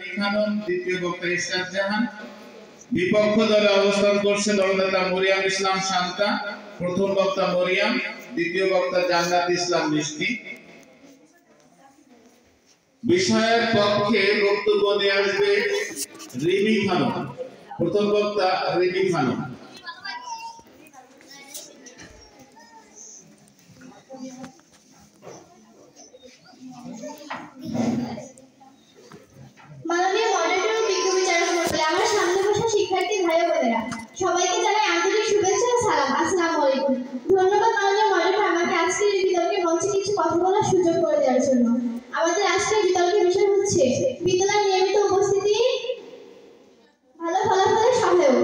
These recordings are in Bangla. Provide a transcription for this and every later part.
রিমি খানম, দ্বিতীয় বক্তা ইসরাত জাহান। বিপক্ষ দলে অবস্থান করছে দলনেতা মরিয়াম ইসলাম শান্তা, প্রথম বক্তা মরিয়াম, দ্বিতীয় বক্তা জান্নাত ইসলাম মিষ্টি। বিষয়ের পক্ষে বক্তব্য নিয়ে আসবে রিমি খানম, প্রথম বক্তা রিমি খানম। মাননীয় মডারেটর ও বিজ্ঞ বিচারক মণ্ডলী, আমার সামনে বসা শিক্ষার্থী ভাই বোনেরা, সবাইকে জানাই আন্তরিক শুভেচ্ছা ও সালাম। আসসালামু আলাইকুম। ধন্যবাদ মাননীয় মডারেটর আমাকে আজকের এই বিতর্কের মঞ্চে কিছু কথা বলার সুযোগ করে দেওয়ার জন্য। আমাদের আজকের বিতর্কের বিষয় হচ্ছে বিদ্যালয়ের নিয়মিত উপস্থিতি ভালো ফলাফলের সহায়ক।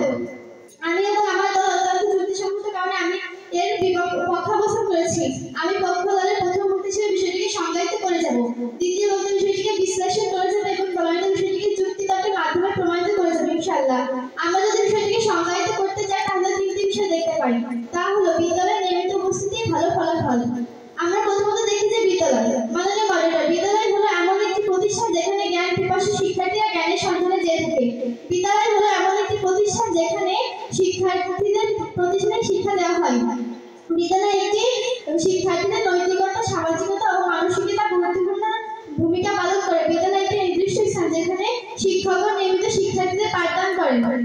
আমি এবং আমার দল অত্যন্ত যুক্তিসঙ্গত কারণে আমি এর পক্ষাবস্থান করেছি। আমি পক্ষ দলের প্রথম বক্তা হিসেবে বিষয়টিকে সংজ্ঞায়িত করে যাব, দ্বিতীয় বক্তা বিষয়টিকে বিশ্লেষণ করে যাব এবং দলনেতা বিষয়টিকে যুক্তিতর্কের মাধ্যমে প্রমাণিত করে যাব ইনশাআল্লাহ। আমরা যদি বিষয়টিকে সংজ্ঞায়িত করতে চাই তাহলে তিনটি বিষয় দেখতে পারি, তা হলো বিদ্যালয়ের নিয়মিত উপস্থিতি, ভালো ফলাফল। আমরা প্রথমত দেখি যে বিদ্যালয়। মাননীয় মডারেটর, বিদ্যালয় হলো এমন একটি প্রতিষ্ঠান যেখানে জ্ঞান পিপাসু শিক্ষার্থীরা জ্ঞানের সন্ধানে যেয়ে থাকে। বিদ্যালয় হলো এমন একটি প্রতিষ্ঠান যেখানে শিক্ষার্থীদের প্রতিষ্ঠানে শিক্ষা দেওয়া হয়। বিদ্যালয় একটি শিক্ষার্থীদের নৈতিকতা, সামাজিকতা ও মানসিকতা গুরুত্বপূর্ণ ভূমিকা পালন করে। বিদ্যালয় একটি নির্দিষ্ট স্থান যেখানে শিক্ষকগণ নিয়মিত শিক্ষার্থীদের পাঠদান করেন।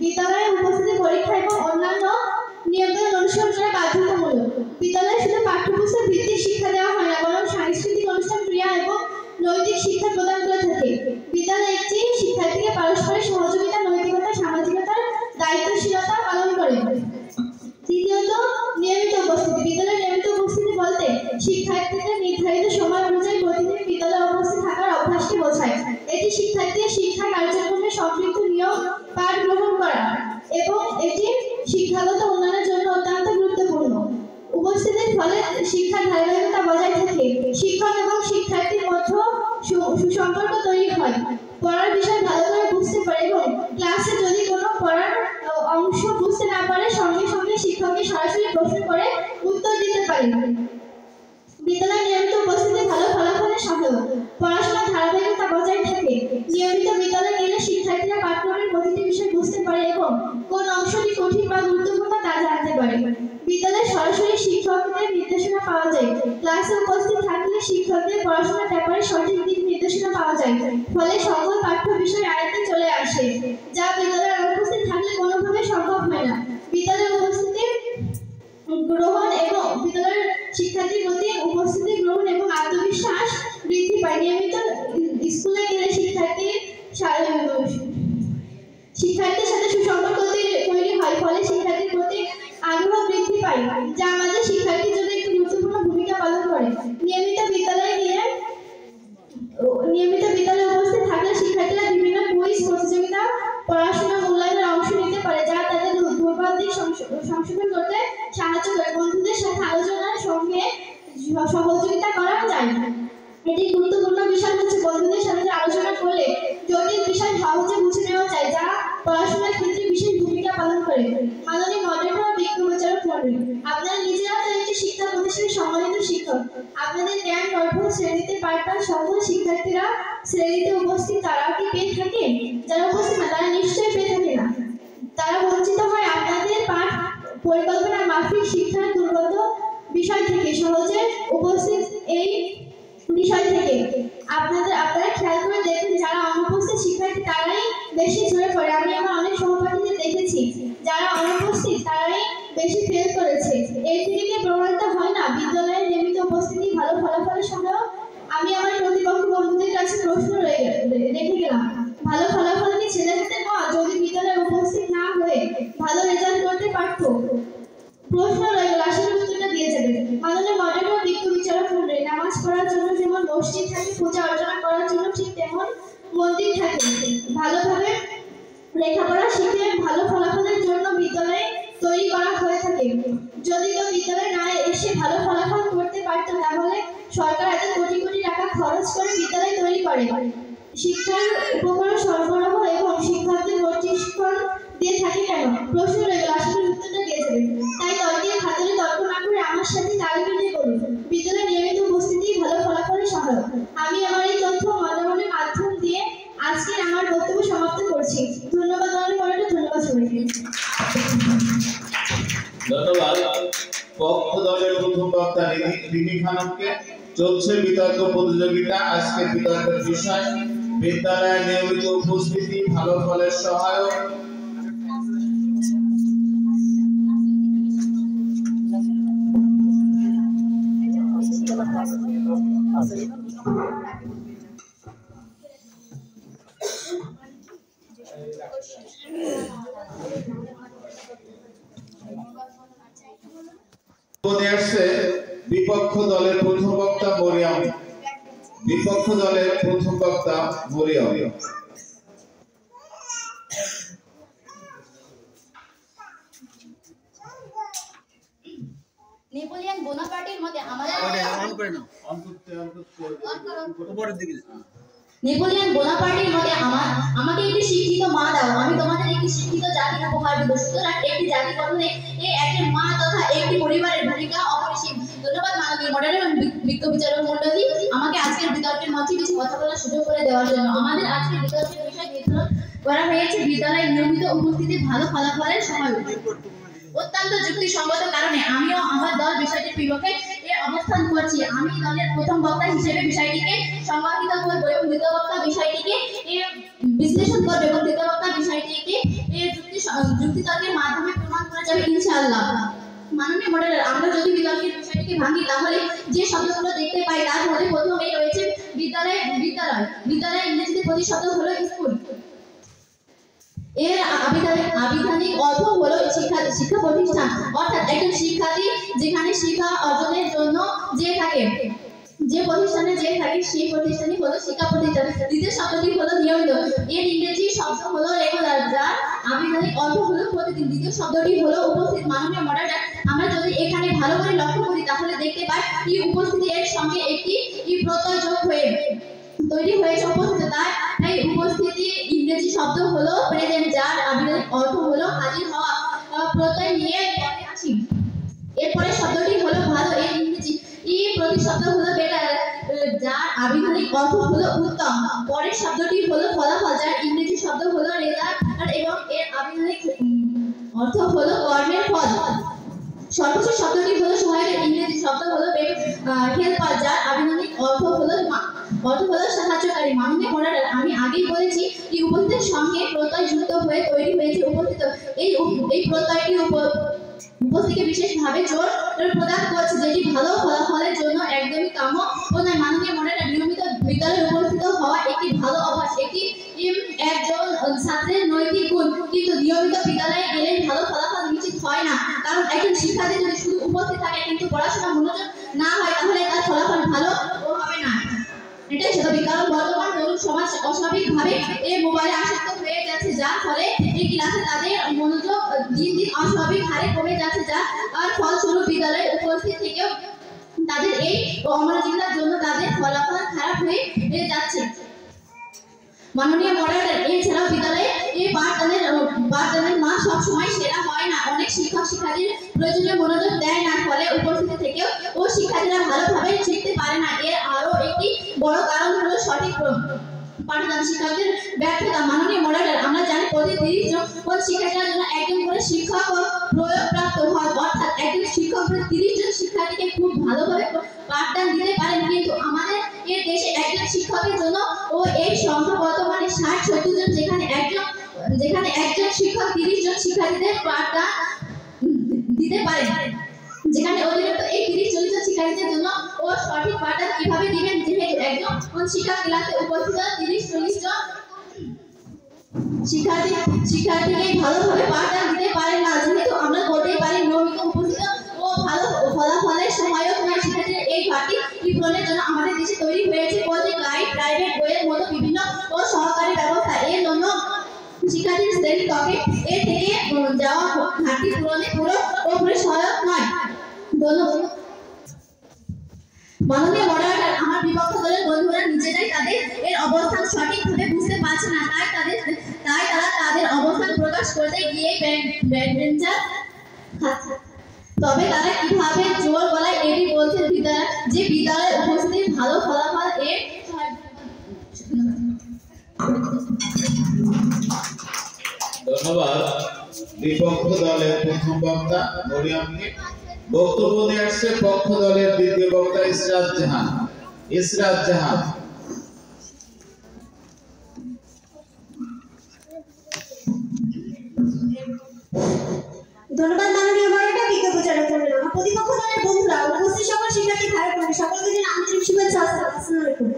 বিদ্যালয়ে উপস্থিতি পরীক্ষা এবং অন্যান্য নিয়মকানুন অনুসরণ করা বাধ্যতামূলক। বিদ্যালয়ে শুধু পাঠ্যপুস্তক ভিত্তিক শিক্ষা দেওয়া হয় না, বরং সাংস্কৃতিক অনুষ্ঠান, ক্রীড়া এবং নৈতিক শিক্ষা প্রদান করে থাকে। বিদ্যালয় একটি শিক্ষার্থীকে পারস্পরিক সহযোগিতা, নৈতিকতা, সামাজিকতার দায়িত্বশীলতা পালন করে। তৃতীয়ত, নিয়মিত উপস্থিতি। বিদ্যালয়ে নিয়মিত উপস্থিতি বলতে শিক্ষার্থীদের নির্ধারিত সময় অনুযায়ী প্রতিদিন বিদ্যালয়ে উপস্থিত থাকার অভ্যাসকে বোঝায়। এটি শিক্ষার্থীদের শিক্ষা কার্যক্রমে সম্পৃক্ত, নিয়ম পাঠ গ্রহণ করা এবং এটি শিক্ষাগত উন্নয়নের জন্য অত্যন্ত গুরুত্বপূর্ণ। উপস্থিতির ফলে শিক্ষার ধারাবাহিকতা বজায় থাকে, শিক্ষক এবং শিক্ষার্থীর মধ্যে সুসম্পর্ক তৈরি হয়, পড়ার বিষয় ভালো করে বুঝতে পারে এবং ক্লাসে যদি কোনো পড়ার অংশ বুঝতে না পারে সঙ্গে সঙ্গে শিক্ষককে সরাসরি প্রশ্ন করে উত্তর দিতে পারে। বিদ্যালয়ে নিয়মিত উপস্থিতি ভালো ফলাফলের সহায়ক। পড়াশোনার ধারাবাহিকতা বজায় থাকে। নিয়মিত বিদ্যালয়ে গেলে শিক্ষার্থীরা পাঠ্যক্রমের প্রতিটি বিষয় বুঝতে পারে এবং কোন অংশটি কঠিন বা গুরুত্বপূর্ণ তা জানতে পারে। বিদ্যালয়ে সরাসরি শিক্ষকদের নির্দেশনা পাওয়া যায়। ক্লাসে উপস্থিত থাকলে শিক্ষকদের পড়াশোনার ব্যাপারে সঠিক দিক নির্দেশনা পাওয়া যায়, ফলে সকল পাঠ্য বিষয় আয়ত্তে চলে আসে, যা বিদ্যালয়ে অনুপস্থিত থাকলে কোনোভাবে সম্ভব হয় না। বিদ্যালয়ে উপস্থিতি গ্রহণ এবং বিদ্যালয়ের শিক্ষার্থীর প্রতি উপস্থিতি গ্রহণ এবং আত্মবিশ্বাস বৃদ্ধি পায়। নিয়মিত স্কুলে গেলে শিক্ষার্থীর সাথে সুসম্পর্ক তৈরি হয়, ফলে শিক্ষার্থীর প্রতি আগ্রহ বৃদ্ধি পায়, যা আমাদের শিক্ষার্থীর জন্য একটি গুরুত্বপূর্ণ ভূমিকা পালন করে। নিয়মিত বিদ্যালয়ে উপস্থিত থাকলে শিক্ষার্থীরা বিভিন্ন কুইজ প্রতিযোগিতা, পড়াশোনা মূল্যায়নের অংশ নিতে পারে, যা তাদের দুর্বল দিক সংশোধন করতে সাহায্য করে। বন্ধুদের সাথে আলোচনার সঙ্গে সহযোগিতা করা যায়। এটি গুরুত্বপূর্ণ বিষয় হচ্ছে বন্ধুদের সাথে আলোচনা করলে জটিল বিষয় সহজে বুঝে নেওয়া যায়, যা পড়াশোনার ক্ষেত্রে বিশেষ ভূমিকা পালন করে। মাননীয় মডারেটর ও বিজ্ঞ বিচারক মণ্ডলী, আপনারা নিজেরা তো একটি শিক্ষা প্রতিষ্ঠানের সম্মানিত শিক্ষক। আপনাদের জ্ঞান গর্ভ শ্রেণীতে পাঠদান সকল শিক্ষার্থীরা শ্রেণীতে উপস্থিত তারা কি পেয়ে থাকে? যারা উপস্থিত না তারা নিশ্চয়ই পেয়ে থাকে না। তারা বঞ্চিত হয় আপনাদের পাঠ পরিকল্পনা মাফিক শিক্ষার দুর্গত বিষয় থেকে, সহজে উপস্থিত এই বিষয় থেকে। আপনারা খেয়াল করে দেখবেন, যারা অনুপস্থিত শিক্ষার্থী তারাই বেশি ঝরে পড়ে। আমি আমার অনেক সহপাঠীদের দেখেছি যারা অনুপস্থিত তারাই বেশি ফেল করেছে। এই থেকে প্রমাণিত হয় না বিদ্যালয়ের নিয়মিত উপস্থিতি ভালো ফলাফলের সহায়ক। আমি আমার প্রতিপক্ষ বন্ধুদের কাছে প্রশ্ন রেখে গেলাম, ভালো ফলাফল কি ছেলেমেয়েদের নয়? যদি বিদ্যালয়ে উপস্থিত না হয়ে ভালো রেজাল্ট করতে পারতো? প্রশ্ন রয়ে গেল, আসলে উত্তরটা দিয়ে যাবে। মাননীয় মডারেটর ও বিজ্ঞ বিচারক মণ্ডলী, নামাজ পড়ার জন্য যেমন মসজিদ থাকে, পূজা অর্চনা করার জন্য ঠিক তেমন মন্দির থাকে। ভালোভাবে লেখাপড়া শিখে ভালো ফলাফলের জন্য বিদ্যালয়ে তৈরি করা হয়ে থাকে। যদি কেউ বিদ্যালয়ে না এসে ভালো ফলাফল করতে পারত তাহলে সরকার এত কোটি কোটি টাকা খরচ করে বিদ্যালয় তৈরি করে। শিক্ষার উপকরণ সরবরাহ এবং শিক্ষকদের প্রশিক্ষণ দিয়ে থাকে কেন? প্রশ্ন রয়ে গেল, আসলে উত্তরটা দিয়ে যাবে। তাই তর্কের খাতিরে তর্ক না করে আমার সাথে তাল মিলিয়ে বলুন, বিদ্যালয়ে নিয়মিত উপস্থিতি ভালো ফলাফলের সহায়ক। আমি আমার এই তথ্য মতামতের মাধ্যম দিয়ে রিমি খানমকে। চলছে বিতর্ক প্রতিযোগিতা। আজকের বিতর্কের বিষয় বিদ্যালয়ের নিয়মিত উপস্থিতি ভালো ফলের সহায়ক। বিপক্ষ দলের প্রথম বক্তা মরিয়ম। বিপক্ষ দলের প্রথম বক্তা মরিয়ম। নেপোলিয়ন বোনাপার্টের মতে আমাদের নেপোলিয়ন বোনাপার্টের মতে আমাকে একটি শিক্ষিত মা দাও, আমি তোমাদের একটি শিক্ষিত জাতি উপহার দেব। সুতরাং একটি জাতি গঠনে একজন মা তথা একটি পরিবারের ভূমিকা অপরিসীম। ধন্যবাদ মাননীয় মডারেটর এবং বিজ্ঞ বিচারক মণ্ডলী আমাকে আজকের বিতর্কের মঞ্চে কিছু কথা বলার সুযোগ করে দেওয়ার জন্য। আমাদের আজকের বিতর্কের বিষয় নির্ধারণ করা হয়েছে বিদ্যালয়ে নিয়মিত উপস্থিতি ভালো ফলাফলের সহায়ক। অত্যন্ত যুক্তিসঙ্গত কারণে আমিও আমার দল বিষয়টির বিপক্ষে অবস্থান করছি। আমি দলের প্রথম বক্তা হিসেবে বিষয়টিকে সংজ্ঞায়িত করব এবং দ্বিতীয় বক্তা বিষয়টিকে বিশ্লেষণ করবে এবং তৃতীয় বক্তা বিষয়টিকে যুক্তিতর্কের মাধ্যমে প্রমাণ করা যাবে ইনশাআল্লাহ। মাননীয় মডেলার, আমরা যদি বিতর্কের বিষয়টিকে ভাঙি তাহলে যে শব্দগুলো দেখতে পাই তার মধ্যে প্রথমেই রয়েছে বিদ্যালয়। ইংরেজিতে প্রতিশব্দ হলো স্কুল। এর আবিধানিক অর্থ হলো শিক্ষা প্রতিষ্ঠান, অর্থাৎ একজন শিক্ষার্থী যেখানে শিক্ষা অর্জনের জন্য যে প্রতিষ্ঠানে থাকে সেই প্রতিষ্ঠানই হলো শিক্ষা প্রতিষ্ঠান। দ্বিতীয় শব্দটি হলো নিয়মিত। এর ইংরেজি শব্দ হলো রেগুলার, যার আবিধানিক অর্থ হলো প্রতিদিন। দ্বিতীয় শব্দটি হলো উপস্থিত। মাননীয় মডারেটর, আমরা যদি এখানে ভালো করে লক্ষ্য করি তাহলে দেখতে পাই এই উপস্থিতি এর সঙ্গে একটি প্রত্যয় যোগ হয়ে তৈরি হয়েছে উপস্থিত। তাই উপস্থিতি ইংরেজি শব্দ হলো প্রেজেন্ট, যার আবিধানিক অর্থ হলো হাজির হওয়া। প্রত্যয় নিয়ে পরে আসি। এরপরে শব্দটি হলো ভালো। এর ইংরেজি প্রতিশব্দ হলো বেটার, যার আবিধানিক অর্থ হলো উত্তম। পরের শব্দটি হলো ফলাফল, যার ইংরেজি শব্দ হলো রেজাল্ট এবং এর আবিধানিক অর্থ হলো কর্মের ফল। সর্বোচ্চ শব্দটি হলো সহায়ক। ইংরেজি শব্দ হলো হেল্পার, যার আবিধানিক অর্থ হলো সাহায্যকারী। মাননীয় মডারেটর, আমি আগেই বলেছি এই উপস্থিতির সঙ্গে প্রত্যয় যুক্ত হয়ে তৈরি হয়েছে উপস্থিত। এই প্রত্যয়টি উপস্থিতিকে বিশেষভাবে জোর প্রদান করছে, যেটি ভালো ফলাফলের জন্য একদমই কাম্য ও নয়। মাননীয় মডারেটর, নিয়মিত বিদ্যালয়ে উপস্থিত হওয়া একটি ভালো অভ্যাস, একজন ছাত্রের নৈতিক গুণ। কিন্তু নিয়মিত বিদ্যালয়ে গেলে ভালো ফলাফল নিশ্চিত হয় না, কারণ একজন শিক্ষার্থী যদি শুধু উপস্থিত থাকে কিন্তু পড়াশোনা মনোযোগ না হয় তাহলে তার ফলাফল ভালো হবে না। এটাই স্বাভাবিক, কারণ বর্তমান তরুণ সমাজ অস্বাভাবিকভাবে মোবাইলে আসক্ত হয়ে যাচ্ছে, যার ফলে এই ক্লাসে তাদের মনোযোগ দিন দিন অস্বাভাবিক হারে কমে যাচ্ছে, যার ফলস্বরূপ বিদ্যালয়ে উপস্থিত থেকেও তাদের এই অমনোযোগিতার জন্য তাদের ফলাফল খারাপ হয়ে যাচ্ছে। মাননীয় মডারেটর, এছাড়াও বিদ্যালয়ে পাঠদানের মান সবসময় সেরা হয় না। অনেক শিক্ষার্থীর প্রয়োজনীয় মনোযোগ দেয় না, ফলে উপস্থিতি থেকেও শিক্ষার্থীরা ভালোভাবে শিখতে পারে না। এর আরো একটি বড় কারণ হলো সঠিক পাঠদান, শিক্ষকদের ব্যর্থতা। মাননীয় মডারেটর, আমরা জানি প্রতি 30 জন শিক্ষার্থীর জন্য একজন করে শিক্ষক প্রয়োগপ্রাপ্ত হয়, অর্থাৎ একজন শিক্ষক 30 জন শিক্ষার্থীকে খুব ভালোভাবে পাঠদান দিতে পারেন। কিন্তু আমাদের এই দেশে একজন শিক্ষকের জন্য এই সংখ্যা বর্তমানে 60-70 জন, যেখানে একজন শিক্ষক 30 জন শিক্ষার্থীদের পাঠদান দিতে পারে। যেখানে অতিরিক্ত এই 30-40 জন শিক্ষার্থীদের জন্য সঠিক পাঠদান কিভাবে দিবেন, যেহেতু একজন শিক্ষক ক্লাসে উপস্থিত 30-40 জন শিক্ষার্থীকে ভালোভাবে পাঠদান দিতে পারেন না। যেহেতু আমরা বলতেই পারি নিয়মিত উপস্থিত ও ভালো ফলাফলের সহায়ক নয় শিক্ষার্থীদের এই ঘাটতি পূরণের জন্য আমাদের দেশে তৈরি হয়েছে কোচিং গাইড, প্রাইভেট বইয়ের মতো বিভিন্ন সহকারী ব্যবস্থা। এর জন্য শিক্ষার্থীর শ্রেণী কক্ষে এর থেকে যাওয়া ঘাটতি পূরণে পুরোপুরি সহায়ক নয়। ধন্যবাদ। মাননীয় মডারেটর, আমার বিপক্ষ দলের বন্ধুরা নিজেরাই তাদের এর অবস্থান সঠিকভাবে বুঝতে পারছে না, তাই তারা তাদের অবস্থান প্রকাশ করতে গিয়ে ব্যাকবেঞ্চার খাচ্ছে। তবে তারা কিভাবে জোর গলায় এটি বলছে যে বিদ্যালয়ে উপস্থিত ভালো ফলাফল এর ধন্যবাদ বিপক্ষ দলের প্রথম বক্তা মরিয়মকে। বক্তব্য নিয়ে আসছে পক্ষ দলের দ্বিতীয় বক্তা ইসরাত জাহান। ইসরাত জাহান। ধন্যবাদ মাননীয় মডারেটর, বিজ্ঞ প্রচারক মণ্ডলী, আমার প্রতিপক্ষ দলের বন্ধুরা, উপস্থিত সকল শিক্ষার্থী ভাই বোনেরা, সকলকে জানাই আন্তরিক শুভেচ্ছা। আসসালামু আলাইকুম।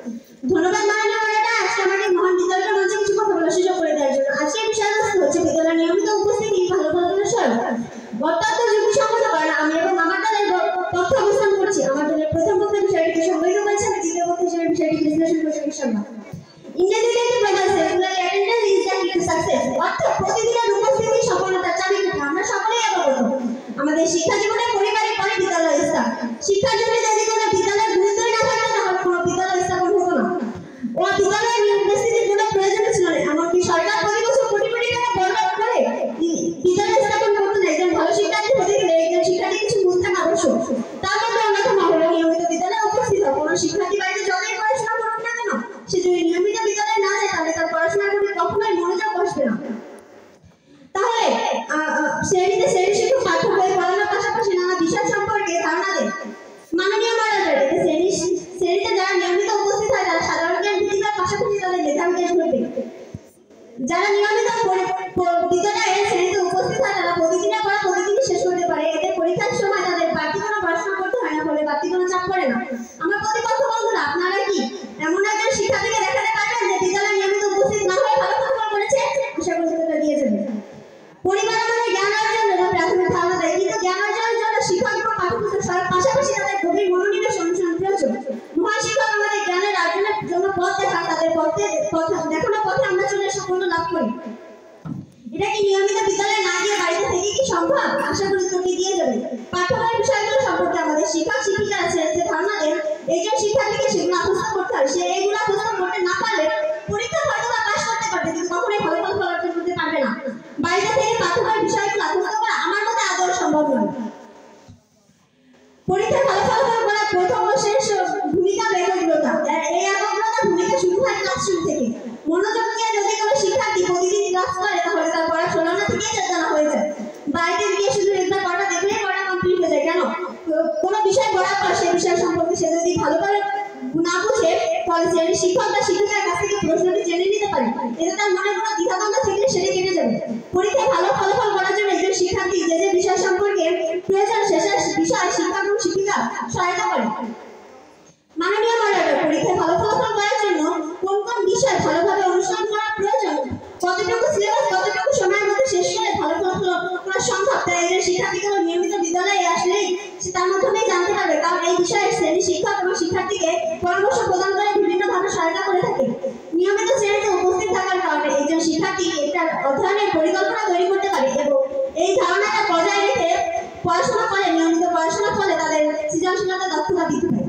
ধন্যবাদ মাননীয় মডারেটর, আজকে আমাকে মহান বিদ্যালয়ের মঞ্চে কিছু কথা বলার সুযোগ করে দেওয়ার জন্য। আজকের বিষয়বস্তু হচ্ছে বিদ্যালয়ের নিয়মিত উপস্থিতি ভালো ফলাফলের সহায়ক। অত্যন্ত যুক্তিসঙ্গত কারণে আমি এবং আমার দলের পক্ষে অবস্থান করছি। আমার দলের প্রথম বক্তা বিষয়টিকে সংজ্ঞায়িত করেছেন, দ্বিতীয় বক্তা হিসেবে বিষয়টি বিশ্লেষণ করেছেন ইনশাআল্লাহ। ইংরেজিতে একটি প্রবাদ আছে, রেগুলার অ্যাটেন্ডেন্স ইজ দ্য কি টু সাকসেস। অর্থাৎ প্রতিদিনের উপস্থিতি সফলতার চাবিকাঠি। আমরা সকলেই অবগত, আমাদের শিক্ষা জীবনে পরিবারের পরে বিদ্যালয় স্থান। শিক্ষার জন্য যদি কোনো বিদ্যালয়ের গুরুত্বই না থাকতো তাহলে কোনো বিদ্যালয় স্থাপন হতো না ও বিদ্যালয়ের উপস্থিতির কোনো প্রয়োজন ছিল না। এমনকি সরকার প্রতি বছর কোটি কোটি টাকা বরাদ্দ করে বিদ্যালয় স্থাপন করতো না। একজন ভালো শিক্ষার্থী হতে গেলে একজন শিক্ষার্থী কিছু গুণ থাকা আবশ্যক। তার মধ্যে অন্যতম হলো নিয়মিত বিদ্যালয়ে উপস্থিত হওয়া। কোনো শিক্ষার্থী বাড়িতে যতই পড়াশোনা করুক না কেন, সে যদি নিয়মিত বিদ্যালয়ে না যায় তাহলে তার পড়াশোনার প্রতি কখনোই মনোযোগ বসবে না। তাহলে শ্রেণীতে শ্রেণী শিক্ষক পাঠ্য বই পড়ানোর পাশাপাশি নানা বিষয় সম্পর্কে ধারণা দেন। মাননীয় মডারেটর, শ্রেণীতে যারা নিয়মিত উপস্থিত হয় তারা সাধারণ জ্ঞান ভিত্তিক পাশাপাশি তাদের মেধা বিকাশ ঘটবে। যারা নিয়মিত বিদ্যালয়ে শ্রেণীতে উপস্থিত হয় তারা প্রতিদিনের পড়া প্রতিদিনই শেষ করতে পারে। এদের পরীক্ষার সময় তাদের বাড়তি কোনো পড়াশোনা করতে হয় না, ফলে বাড়তি কোনো চাপ পড়ে না। আমার প্রতিপক্ষ বন্ধুরা, আপনারা কি এমন একজন শিক্ষার্থীকে দেখাতে পারবেন যে বিদ্যালয়ে নিয়মিত উপস্থিত না হয়ে ভালো ফলাফল করেছে? আশা করি সেটা দিয়ে যাবেন। পরিবার আমাদের জ্ঞান অর্জনের জন্য প্রাথমিক ধারণা দেয়, কিন্তু জ্ঞান অর্জনের জন্য শিক্ষক এবং পাঠ্যপুস্তক পাশাপাশি তাদের গভীর মনোনিবেশ অনুসরণ প্রয়োজন। মহান শিক্ষক আমাদের জ্ঞানের অর্জনের জন্য পথ দেখান, তাদের দেখানো পথে আমরা চলে সাফল্য লাভ করি। এটা কি নিয়মিত বিদ্যালয়ে না গিয়ে বাড়িতে থেকে কি সম্ভব? আশা করি তোকে দিয়ে যাবে। পাঠ্যবই বিষয়গুলো সম্পর্কে আমাদের শিক্ষক শিক্ষিকারা যে ধারণা দেন, একজন শিক্ষার্থীকে সেগুলো আত্মস্থ করতে হয়। সে এইগুলো আত্মস্থ করতে না পারলে পরীক্ষা হয়তো বা পাস করতে পারবে, কিন্তু কখনোই ভালো ফল অর্জন করতে পারবে না। বাড়িতে থেকে পাঠ্যবই বিষয়গুলো আত্মস্থ করা আমার মতে আদৌ সম্ভব নয়। পরীক্ষায় ভালো ফলাফল করা প্রথম ও শেষ ভূমিকা একাগ্রতা। এই একাগ্রতা ভূমিকা শুরু হয় ক্লাস শুরু থেকে। মনোযোগ দিয়ে যদি কোনো শিক্ষার্থী প্রতিদিন ক্লাস করে তাহলে তার পড়া শোনানো থেকেই জানা হয়ে যায়। বাড়িতে গিয়ে শুধু একবার পড়া দেখলেই পড়া কমপ্লিট হয়ে যায়। কেন? কোনো বিষয় পড়ার পর সেই বিষয় সম্পর্কে সে যদি ভালোভাবে না বুঝে তাহলে সে শিক্ষক বা শিক্ষিকার কাছ থেকে প্রশ্নটি জেনে নিতে পারে। এতে তার মনে কোনো দ্বিধাদ্বন্দ্ব থাকলে সেটা কেটে যাবে। পরীক্ষায় ভালো ফলাফল করার জন্য একজন শিক্ষার্থী যে যে বিষয় সম্পর্কে প্রয়োজন শেষের বিষয় শিক্ষক এবং শিক্ষিকা সহায়তা করে। মাননীয় মডারেটর, পরীক্ষায় ভালো ফলাফল করার জন্য কোন কোন বিষয় ভালোভাবে অনুসরণ করা প্রয়োজন, কতটুকু সিলেবাস কতটুকু সময়ের মধ্যে শেষ করে ভালো ফলাফল করা সম্ভব, তাই একজন শিক্ষার্থীকে নিয়মিত বিদ্যালয়ে আসলেই সে তার মাধ্যমেই জানতে পারবে। কারণ এই বিষয়ে শ্রেণী শিক্ষক এবং শিক্ষার্থীকে পরামর্শ প্রদান করে বিভিন্নভাবে সহায়তা করে থাকে। নিয়মিত শ্রেণীতে উপস্থিত থাকার কারণে একজন শিক্ষার্থী একটা অধ্যয়নের পরিকল্পনা তৈরি করতে পারে এবং এই ধারণাটা বজায় রেখে পড়াশোনা করে নিয়মিত পড়াশোনার ফলে তাদের সৃজনশীলতা দক্ষতা বৃদ্ধি পায়।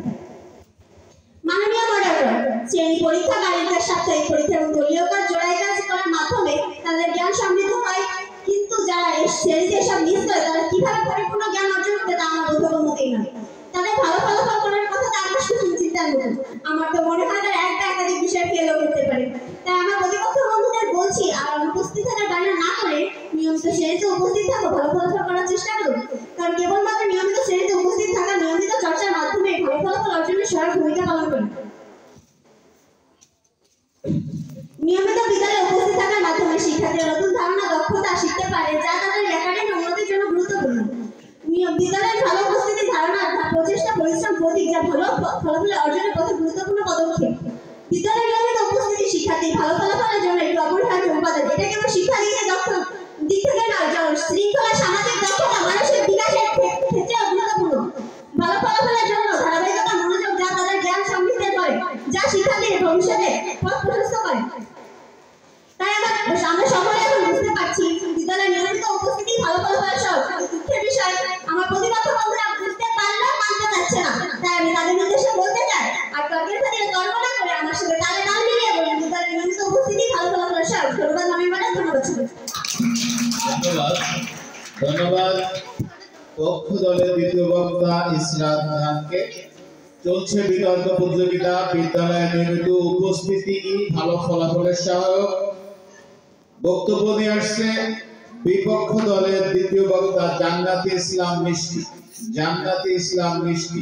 মাননীয় মডারেটর, শ্রেণী পরীক্ষা, বার্ষিক সাপ্তাহিক পরীক্ষা এবং দলীয় কাজ জোড়ায় কাজ করার মাধ্যমে তাদের জ্ঞান সমৃদ্ধ হয়, কিন্তু যারা এই শ্রেণীতে সব মিস করে তারা কিভাবে পরিপূর্ণ জ্ঞান অর্জন করবে তা আমার বোধগম্যতেই নয়। তাদের ভালো ফলাফল করার কথা তা আমার শুধু চিন্তার মতো। আমার তো মনে হয় তারা একটা একাধিক বিষয় ফেলও করতে পারে। তাই আমার প্রতিপক্ষ বন্ধুদের বলছি, আর অনুপস্থিত থাকার বায়না না করে নিয়মিত শ্রেণীতে উপস্থিত থাকো, ভালো ফলাফল করার চেষ্টা করো। কারণ কেবলমাত্র নিয়মিত শ্রেণীতে উপস্থিত থাকা নিয়মিত চর্চার মাধ্যমে ভালো ফলাফল অর্জনের সহায়ক ভূমিকা পালন করে। নিয়মিত বিদ্যালয়ে উপস্থিত থাকার মাধ্যমে শিক্ষার্থীরা নতুন ধারণা দক্ষতা শিখতে পারে, যা তাদের একাডেমিক উন্নতির জন্য গুরুত্বপূর্ণ। বিদ্যালয়ের ভালো উপস্থিতি ধারণা প্রচেষ্টা পরিশ্রম প্রতীক, যা ভালো ফলাফল অর্জনের পথে গুরুত্বপূর্ণ পদক্ষেপ। বিদ্যালয়ে নিয়মিত উপস্থিতি শিক্ষার্থী ভালো ফলাফলের জন্য একটি অপরিহার্য উপাদান। এটা কেবল শিক্ষা দিক থেকে নয়, শৃঙ্খলা, সামাজিক দক্ষতা, মানসিক বিকাশের ক্ষেত্রেও গুরুত্বপূর্ণ। ভালো ফলাফলের জন্য ধারাবাহিকতা, মনোযোগ, যা তাদের জ্ঞান সমৃদ্ধ করে, যা শিক্ষার্থীর ভবিষ্যতে পথ প্রশস্ত করে। তাই আমরা সকলে এখন বুঝতে পারছি বিদ্যালয়ে নিয়মিত উপস্থিতি ভালো ফলাফলের সহজ। দুঃখের বিষয়, আমার প্রতিপক্ষ বন্ধুরা বুঝতে পারলেও মানতে চাচ্ছে না। তাই আমি তাদের উদ্দেশ্যে বলতে চাই, আর তর্কের খাতিরে তর্ক না করে আমার সাথে তালে তাল মিলিয়ে বলেন বিদ্যালয়ে নিয়মিত উপস্থিতি ভালো ফলাফলের সহজ। ধন্যবাদ মাননীয় মডারেটর, ধন্যবাদ। ধন্যবাদ পক্ষ দলের দ্বিতীয় বক্তা ইসরাত জাহানকে। চলছে বিতর্ক প্রতিযোগিতা, বিদ্যালয়ে নিয়মিত উপস্থিতি ভালো ফলাফলের সহায়ক। বক্তব্য নিয়ে আসছে বিপক্ষ দলের দ্বিতীয় বক্তা জান্নাতি ইসলাম মিষ্টি। জান্নাতি ইসলাম মিষ্টি।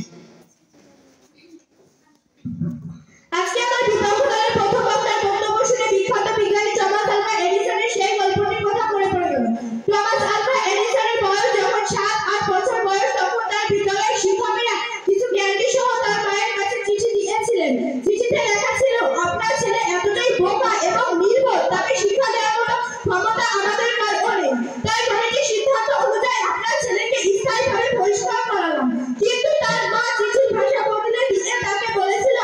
আজকে আমার বিপক্ষ দলের প্রথম বক্তার বক্তব্য শুনে বিখ্যাত বিজ্ঞানী টমাস আলভা এডিসনের সেই গল্পটির কথা মনে পড়ে গেল। টমাস আলভা এডিসনের বয়স যখন 7-8 বছর বয়স, তখন তার বিদ্যালয়ের শিক্ষকেরা কিছু ক্যান্ডি সহ তার মায়ের কাছে চিঠি দিয়েছিলেন। চিঠিতে লেখা ছিল, আপনার ছেলে এতটাই বোকা এবং নির্বোধ, তাকে শিক্ষা দেওয়ার মতো ক্ষমতা আমাদের কারো নেই। তাই কমিটির সিদ্ধান্ত অনুযায়ী আপনার ছেলেকে স্থায়ীভাবে বহিষ্কার করালাম। কিন্তু তার মা চিঠির ভাষা বদলে দিয়ে তাকে বলেছিল,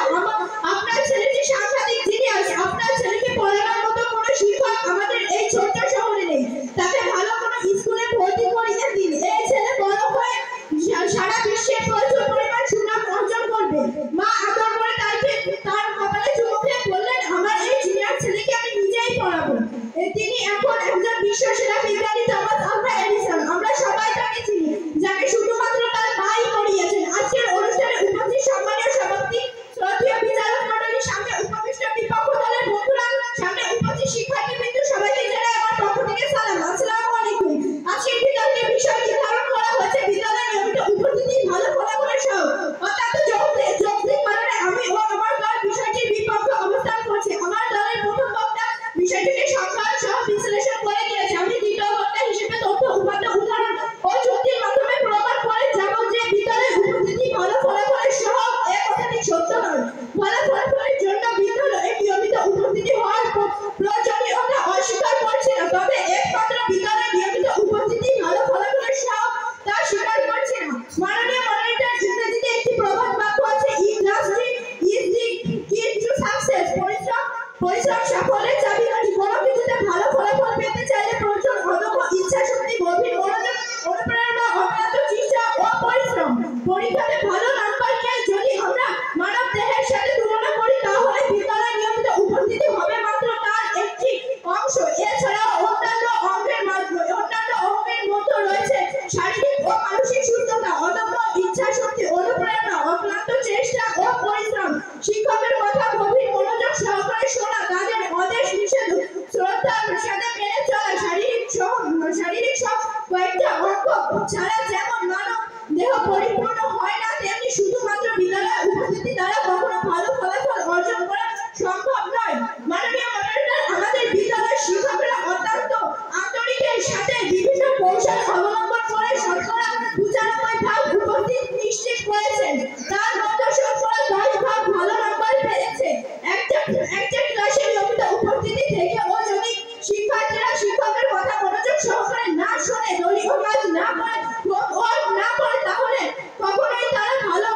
আপনার ছেলেটি সাংঘাতিক জিনিয়াস, আপনার ছেলেকে পড়ানোর মতো কোনো শিক্ষক আমাদের এই ছোট্ট শহরে নেই, তাকে ভালো কোনো স্কুলে ভর্তি করিয়ে দিন। এই ছেলে বড় হয়ে সারা বিশ্বে প্রচুর পরিমাণ সুনাম অর্জন করবে। মা আদর করে তার কপালে চুমু খেয়ে বললেন, আমার এই জিনিয়াস ছেলেকে আমি নিজেই পড়াবো। তিনি এখন একজন বিশ্বসেরা বিজ্ঞানী টমাস আলভা এডিসন। আমরা সবাই তাকে চিনি, যাকে শুধুমাত্র তার মাই পড়িয়েছেন। আজকের অনুষ্ঠানে উপস্থিত সম্মানীয় সভাপতি, শ্রদ্ধেয় বিচারক মণ্ডলী, সামনে উপবিষ্ট বিপক্ষ দলের বন্ধুরা, সামনে উপস্থিত শিক্ষার্থীবৃন্দ, সবাইকে জানাই আমার পক্ষ থেকে সালাম। আসসালামু আলাইকুম। আজকের বিতর্কের বিষয় নির্ধারণ করা হয়েছে বিদ্যালয়ের নিয়মিত উপস্থিতি, ভালো ফলাফলের সহ। অত্যন্ত যৌক্তিক কারণে আমি ও আমার দল বিষয়টির বিপক্ষে অবস্থান করছি। আমার দলের প্রথম বক্তা বিষয়টিকে সংখ্যা সহ বিশ্লেষণ করে দিয়েছে। আমি দ্বিতীয় বক্তা হিসেবে তথ্য, উপাত্ত, উদাহরণ ও যুক্তির মাধ্যমে প্রমাণ করে যাব যে বিদ্যালয়ের উপস্থিতি ভালো ফলাফলের সহ এ কথাটি সত্য নয়। ভালো ফলাফলের জন্য বিদ্যালয়ে নিয়মিত উপস্থিতি হওয়ার প্রয়োজনীয়তা অস্বীকার করছি না, তবে একমাত্র বিদ্যালয়ে নিয়মিত উপস্থিতি ভালো ফলাফলের সহ তা স্বীকার করছি না। মাননীয় মডারেটর, ইংরেজিতে একটি প্রবাদ বাক্য আছে, ইন্ডাস্ট্রি ইজ দি কি টু সাকসেস। পরিশ্রম সাফল্যের চাবিকাঠি। কোনো কিছুতে ভালো ফলাফল পেতে চাইলে প্রচুর অদম্য ইচ্ছাশক্তি, গভীর মনোযোগ, অনুপ্রেরণা, অক্লান্ত চেষ্টা ও পরিশ্রম। পরীক্ষাতে ভালো নাম্বার পেয়ে যদি আমরা মানব দেহের সাথে তুলনা করি, তাহলে বিদ্যালয়ে নিয়মিত উপস্থিতি হবে মাত্র তার একটি অংশ। এছাড়াও অন্যান্য অঙ্গের মধ্যে রয়েছে শারীরিক ও মানসিক সুস্থতা, অদম্য ইচ্ছাশক্তি, অনুপ্রেরণা, অক্লান্ত চেষ্টা ও পরিশ্রম। শিক্ষকের কথা গভীর মনোযোগ সহকারে শোনা, তাদের আদেশ নিষেধ শ্রদ্ধার সাথে মেনে চলা, শারীরিক সব কয়েকটা অঙ্গ ছাড়া যেমন মানব দেহ পরিপূর্ণ হয় না, তেমনি শুধুমাত্র বিদ্যালয়ে উপস্থিতি দ্বারা কখনো ভালো ফলাফল অর্জন করা সম্ভব নয়। মাননীয় মডারেটর, আমাদের বিদ্যালয়ের শিক্ষকরা অত্যন্ত আন্তরিকের সাথে বিভিন্ন কৌশল অবলম্বন করে শতকরা 95% উপস্থিত নিশ্চিত করেছেন। তার মধ্যে শতকরা 10% ভালো নাম্বার পেয়েছে। একটা ক্লাসে নিয়মিত উপস্থিতি থেকে ও যদি শিক্ষার্থীরা শিক্ষকের কথা মনোযোগ সহকারে না শোনে, দলীয় কাজ না করে, তাহলে কখনোই তারা ভালো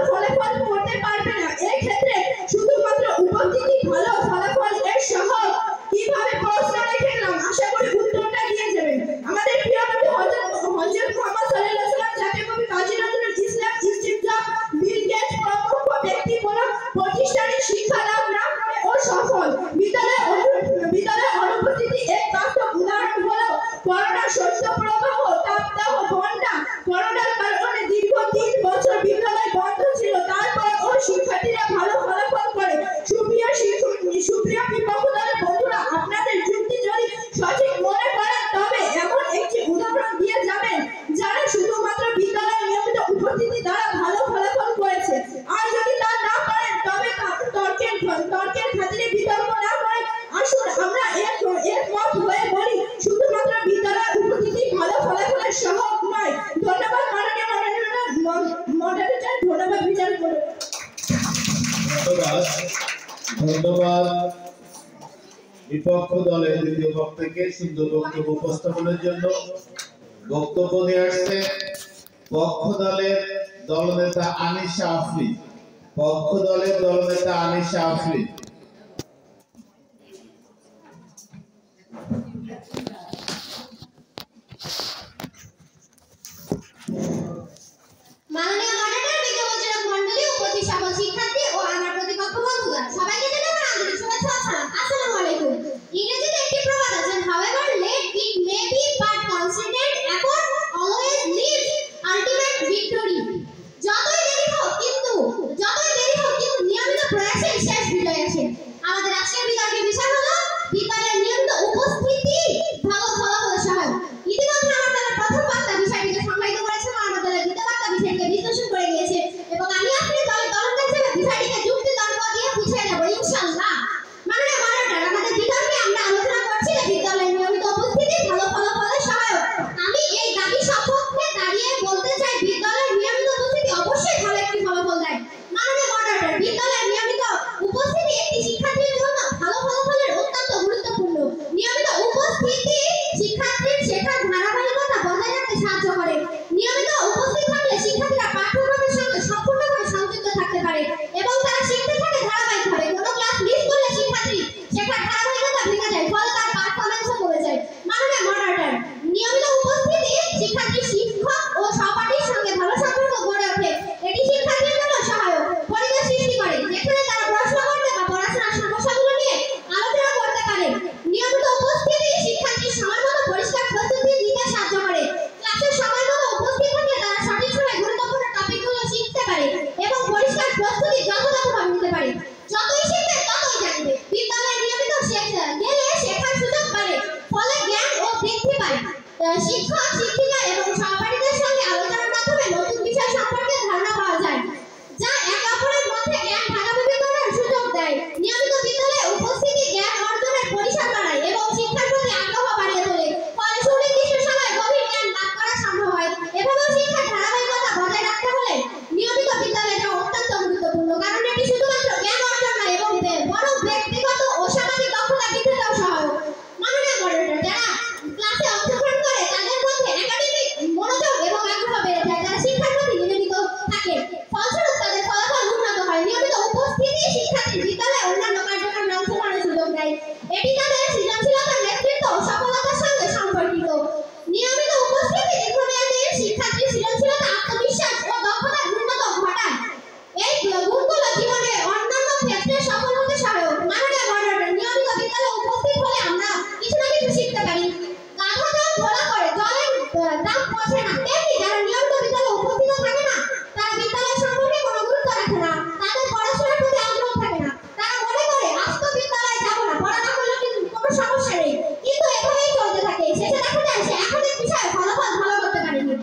ফলাফল করতে পারবে না। এই ক্ষেত্রে শুধুমাত্র উপস্থিতি ভালো ফলাফল এর সহ কিভাবে প্রশ্ন রেখেছিলাম, আশা করি উত্তরটা দিয়ে যাবেন। আমাদের প্রিয় নবী হযরত মুহাম্মদ সাল্লাল্লাহু আলাইহি ওয়াসাল্লাম, জাতীয় কবি Kazi Nazrul Islam, Steve jobs, Bill Gates প্রমুখ ব্যক্তি কোনো প্রতিষ্ঠানে শিক্ষা লাভ না করে ও সফল। বিদ্যালয়ে অনুপস্থিতি এক বাস্তব উদাহরণ হলো করোনা শৈত্যপ্রবাহ, তাপদাহ, বন্যা। করোনার কারণে দীর্ঘ 3 বছর বিদ্যালয় বন্ধ ছিল, তারপর ও শিক্ষার্থীরা ভালো ফলাফল করে। সুপ্রিয় বিপক্ষ দলের বন্ধুরা, আপনাদের যুক্তি যদি সঠিক মনে করেন, তবে এমন একটি উদাহরণ দিয়ে যাবেন যারা শুধুমাত্র বিদ্যালয়ে নিয়মিত উপস্থিতি দ্বারা ভালো ফলাফল করেছে। আর যদি তা না পারেন, তবে তর্কের খাতিরে বিতর্ক না করে আসুন আমরা একমত হয়ে বলি, শুধুমাত্র বিদ্যালয়ে উপস্থিতি ভালো ফলাফলের সহজ নয়। ধন্যবাদ মাননীয় মডারেটর, ধন্যবাদ বিচার করুন। ধন্যবাদ বিপক্ষ দলের দ্বিতীয় বক্তাকে সুন্দর বক্তব্য উপস্থাপনের জন্য। বক্তব্য নিয়ে আসছে পক্ষ দলের দলনেতা আনিশা আফরিন। পক্ষ দলের দলনেতা আনিশা আফরিন। মাননীয় মডারেটর, বিচারক মণ্ডলী, উপস্থিত সকল শিক্ষার্থী ও আমার প্রতিপক্ষ বন্ধুগণ, সবাইকে জানাই আমার আন্তরিক শুভেচ্ছা ও সালাম। আসসালামু আলাইকুম। ইংরেজিতে একটি প্রবাদ আছে, however late it may be but constant effort always leads ultimate victory। যতই দেরি হোক কিন্তু নিয়মিত প্রয়াসে শেষ বিজয় আসে। শিক্ষক শিক্ষিকা এবং সহপাঠীদের সঙ্গে আলোচনার মাধ্যমে নতুন বিষয় সম্পর্কে ধারণা পাওয়া যায়, যা একে অপরের মধ্যে জ্ঞান ভাগাভাগি করার সুযোগ দেয়। নিয়মিত বিদ্যালয়ে উপস্থিতি জ্ঞান অর্জনের পরিসর বাড়ায় এবং শিক্ষার প্রতি আগ্রহ বাড়িয়ে তোলে। ফলে সুনির্দিষ্ট সময়ে গভীর জ্ঞান লাভ করা সম্ভব হয়। এভাবেও শিক্ষার ধারাবাহিকতা বজায় রাখতে হলে নিয়মিত বিদ্যালয়ে যাওয়া অত্যন্ত গুরুত্বপূর্ণ, কারণ এটি শুধুমাত্র জ্ঞান অর্জন নয় এবং বরং ব্যক্তিগত ও সামাজিক দক্ষতা বৃদ্ধিতেও সহায়ক। মাননীয় মডারেটর, যারা ক্লাসে অংশগ্রহণ করে তাদের মধ্যে একাডেমিক মনোযোগ এবং আগ্রহ বেড়ে যায়, তারা শিক্ষার প্রতি নিবেদিত থাকে, ফলস্বরূপ তাদের ফলাফল উন্নত হয়। নিয়মিত উপস্থিতি শিক্ষার্থী বিদ্যালয়ে অন্যান্য কার্যক্রমে অংশগ্রহণের সুযোগ দেয়, এটি তাদের সৃজনশীলতার নেতৃত্ব ও সফলতার সঙ্গে সম্পর্কিত। নিয়মিত উপস্থিতি দীর্ঘমেয়াদী শিক্ষার্থীর সৃজনশীলতা, আত্মবিশ্বাস ও দক্ষতার উন্নত ঘটায়। এই গুণগুলো জীবনে অন্যান্য ক্ষেত্রে সফল হতে সহায়ক। মাননীয় মডারেটর, নিয়মিত বিদ্যালয়ে উপস্থিত হলে আমরা কিছু না কিছু শিখতে পারি। গাধা যখন ভোলা করে জলের দাম পৌঁছে না, তেমনি যারা নিয়মিত বিদ্যালয়ে উপস্থিত থাকে না, তারা বিদ্যালয় সম্পর্কে কোনো গুরুত্ব রাখে না, তাদের পড়াশোনার প্রতি আগ্রহ থাকে না, তারা মনে করে আজ তো বিদ্যালয়ে যাবো না, পড়া না করলে কিন্তু কোনো সমস্যা নেই। কিন্তু এভাবেই চলতে থাকে, শেষে দেখা যায় সে একাধিক বিষয়ে ফলাফল ভালো করতে পারেনি।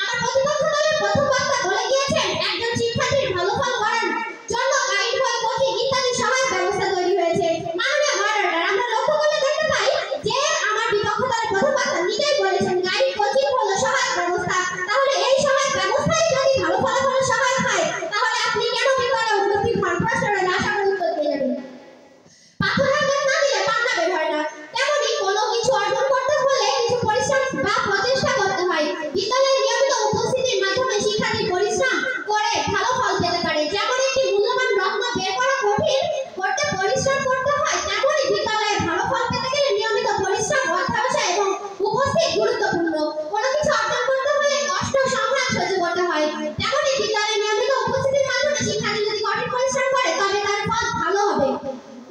আমার প্রতিপক্ষ দলের প্রথম বক্তা বলে গিয়েছেন, একজন শিক্ষার্থীর ভালো ফল করার জন্য গাইড বই, কোচিং ইত্যাদি সহায়ক ব্যবস্থা তৈরি হয়েছে। মাননীয় মডারেটর, আমরা লক্ষ্য করলে দেখতে পাই যে আমার বিপক্ষ দলের প্রথম বক্তা নিজেই বলেছেন গাইড কোচিং হলো সহায়ক ব্যবস্থা। তাহলে এই সহায়ক ব্যবস্থাই যদি ভালো ফলাফলের সহায়ক হয়, তাহলে আপনি কেন বিদ্যালয়ে উপস্থিত হন? প্রশ্নের আশা করি উত্তর পেয়ে যাবেন। পাথরের গাছ না দিলে পান্না বের হয় না, তেমনি কোনো কিছু অর্জন করতে হলে কিছু পরিশ্রম বা প্রচেষ্টা করতে হয়। বিদ্যালয়ে নিয়মিত উপস্থিতির মাধ্যমে শিক্ষার্থী পরিশ্রম করে ভালো ফল পেতে পারে। যেমন একটি মূল্যবান রত্ন বের করা কঠিন, করতে পরিশ্রম করতে হয়, তেমনি বিদ্যালয়ে ভালো ফল পেতে গেলে নিয়মিত পরিশ্রম, অধ্যবসায় এবং উপস্থিত গুরুত্বপূর্ণ। কোনো কিছু অর্জন করতে হলে কষ্ট সংগ্রাম সহ্য করতে হয়, তেমনি বিদ্যালয়ে নিয়মিত উপস্থিতির মাধ্যমে শিক্ষার্থী যদি কঠিন পরিশ্রম করে তবে তার ফল ভালো হবে।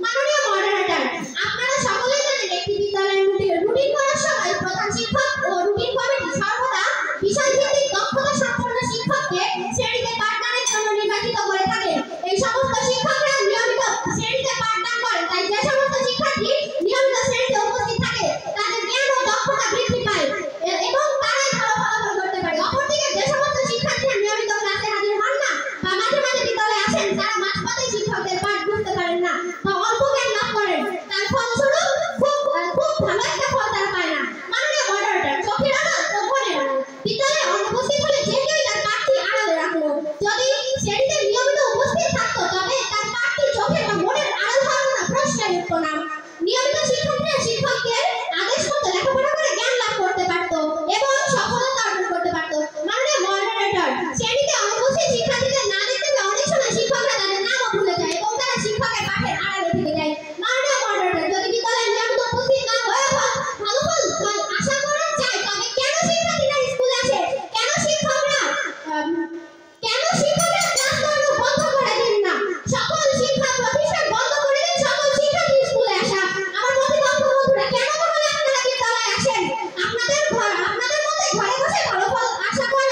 মাননীয় মডারেটর, আপনারা সকলেই জানেন একটি বিদ্যালয়ের রুটিন করার সময় প্রধান শিক্ষক ও রুটিন কমিটি সর্বদা বিষয়ভিত্তিক দক্ষতা সম্পন্ন শিক্ষককে শ্রেণীতে পাঠদানের জন্য নির্বাচিত করে থাকেন। এই সমস্ত শিক্ষকরা নিয়মিত শ্রেণীতে পাঠদান করেন, তাই যে সমস্ত শিক্ষার্থী নিয়মিত শ্রেণীতে উপস্থিত থাকে তাদের জ্ঞান ও দক্ষতা বৃদ্ধি পায় এবং তারাই ভালো ফলাফল করতে পারে। অপরদিকে যে সমস্ত শিক্ষার্থীরা নিয়মিত ক্লাসে হাজির হন না বা মাঝে মাঝে বিদ্যালয়ে আসেন, তারা মাঝপথে শিক্ষকদের পাঠ বুঝতে পারেন না বা অল্প জ্ঞান লাভ করেন, তার ফলস্বরূপ খুব ভালো একটা ফল তারা পায় না। মাননীয় মডারেটর, চোখের আড়াল তো মনের আড়াল। বিদ্যালয়ে অনুপস্থিত হলে যে কেউ তার পাঠটি আড়ালে রাখলো, যদি শ্রেণীতে নিয়মিত উপস্থিত থাকতো তবে তার পাঠটি চোখের বা মনের আড়াল হওয়ার কোনো প্রশ্নই উঠতো না। নিয়মিত শিক্ষার্থীরা শিক্ষকের আদেশ মতো লেখাপড়া করে জ্ঞান লাভ করতে পারত এবং সফলতা অর্জন করতে পারত। মাননীয় মডারেটর, শ্রেণীতে অনুপস্থিত শিক্ষার্থীদের না দেখতে পেয়ে অনেক সময় শিক্ষকরা তাদের নামও ভুলে যায় এবং তারা শিক্ষকের পাঠের আড়ালে থেকে যায়। মাননীয় মডারেটর, যদি বিদ্যালয়ে নিয়মিত উপস্থিত না হয়ে ভালো ফল আশা করা যায়, তবে কেন শিক্ষার্থীরা স্কুলে আসে? কেন শিক্ষকরা ক্লাস করানো বন্ধ করে দিন না? সকল শিক্ষা প্রতিষ্ঠান বন্ধ করে দিন, সকল শিক্ষার্থী স্কুলে আসা। আমার প্রতিপক্ষ বন্ধুরা, কেন তাহলে আপনারা বিদ্যালয়ে আসেন? আপনাদের মধ্যে ঘরে বসে ভালো ফল আশা করা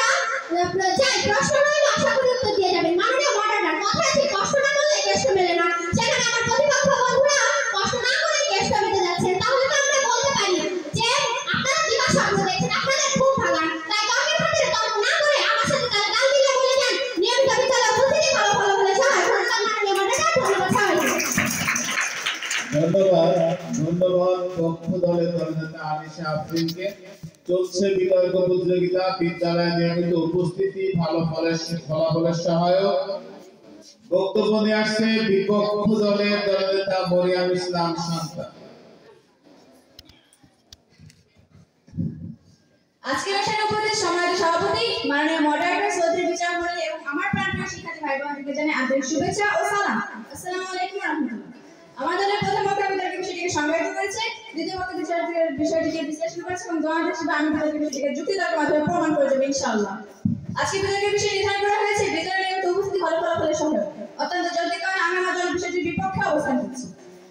যায়? প্রশ্ন রইল, আশা করি উত্তর দিয়ে যাবেন। মাননীয় মডারেটর, কথা আছে কষ্ট না করলে কেষ্ট মেলে না। সেখানে আমার প্রতিপক্ষ বন্ধুরা কষ্ট না করে কেষ্ট মেতে যাচ্ছেন। তাহলে তো আমরা বলতে পারি যে আপনারা দিবা স্বপ্ন দেখছেন, আপনাদের খুব ভালো। তাই কাউকে খাতির তর্ক না করে আমার সাথে তারা গাল দিলে বলে যান নিয়মিত বিদ্যালয়ে উপস্থিতি ভালো ফল হলে সহায়ক। মাননীয় মডারেটর, ধন্যবাদ সবাইকে। ধন্যবাদ পক্ষ দলের দলনেতা আনিশা আফরিনকে। চলছে বিতর্ক প্রতিযোগিতা, বিদ্যালয়ে নিয়মিত উপস্থিতি ভালো ফলাফলের সহায়ক। বক্তব্য নিয়ে আসছে বিপক্ষ দলের দলনেতা মরিয়াম ইসলাম শান্তা। আজকের অনুষ্ঠানে উপস্থিত সম্মানিত সভাপতি, মাননীয় মডারেটর, শ্রদ্ধেয় বিচারমণ্ডলী এবং আমার প্রাণপ্রিয় শিক্ষার্থী ভাই বোনদেরকে জানাই আন্তরিক শুভেচ্ছা ও সালাম। আসসালামু আলাইকুম ওয়া রাহমাতুল্লাহ। আমার দলের প্রথম বক্তা বিতর্কের বিষয়টিকে সংজ্ঞায়িত করেছে, দ্বিতীয় বক্তা বিষয়টিকে বিশ্লেষণ করেছে এবং দোয়ার হিসেবে আমি বিতর্কের বিষয়টিকে যুক্তিতর্কের মাধ্যমে প্রমাণ করে দেব ইনশাআল্লাহ। আজকে বিতর্কের বিষয় নির্ধারণ করা হয়েছে বিদ্যালয়ে নিয়মিত উপস্থিতি ভালো ফলাফলের সহায়ক। অত্যন্ত জলদি কারণে আমি আমার দলের বিষয়টির বিপক্ষে অবস্থান করছি।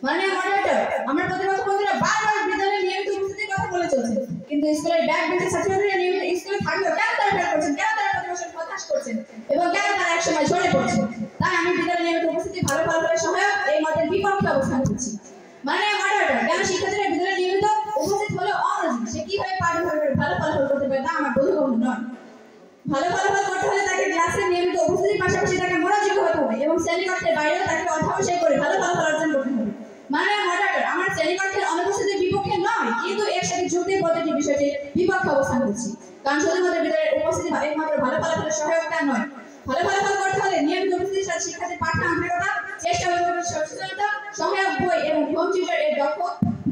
মাননীয় মডারেটর, আমরা প্রতিপক্ষ বন্ধুরা বারবার বিদ্যালয়ে নিয়মিত উপস্থিতির কথা বলে চলছে, কিন্তু স্কুলের ব্যাগ বেঁচে ছাত্রছাত্রীরা নিয়মিত স্কুলে থাকলেও কেন তারা ফেল করছেন, কেন তারা প্রতিবছর হতাশ করছেন এবং কেন তারা একসময় ঝরে পড়ছে? তাই আমি বিদ্যালয়ে নিয়মিত উপস্থিতি ভালো ফলাফলের সহায়ক এই মতের বিপক্ষে অবস্থান করছি। মাননীয় মডারেটর, কেন শিক্ষার্থীরা বিদ্যালয়ে নিয়মিত উপস্থিত হলেও অমনোযোগী, সে কিভাবে পাঠ্য ভালো ফলাফল ভালো ফলাফল করতে হলে তাকে ক্লাসে নিয়মিত উপস্থিতির পাশাপাশি তাকে মনোযোগী হতে হবে এবং শ্রেণীকক্ষের বাইরেও তাকে অধ্যবসায় করে ভালো ফলাফল অর্জন করতে হবে। মাননীয় মডারেটর, আমার শ্রেণীকক্ষের অনুপস্থিতির বিপক্ষে নয়, কিন্তু এর সাথে যুক্তি প্রতিটি বিষয়টি বিপক্ষে অবস্থান করছি। কারণ শুধুমাত্র বিদ্যালয়ের উপস্থিতি একমাত্র ভালো ফলাফলের সহায়ক তা নয়। ভালো ফলাফল করতে হলে নিয়মিত উপস্থিতির সাথে শিক্ষার্থীর পাঠ্য আন্তরিকতা, চেষ্টা এবং সচেতনতা, সহায়ক বই এবং হোম টিউটর এর দক্ষ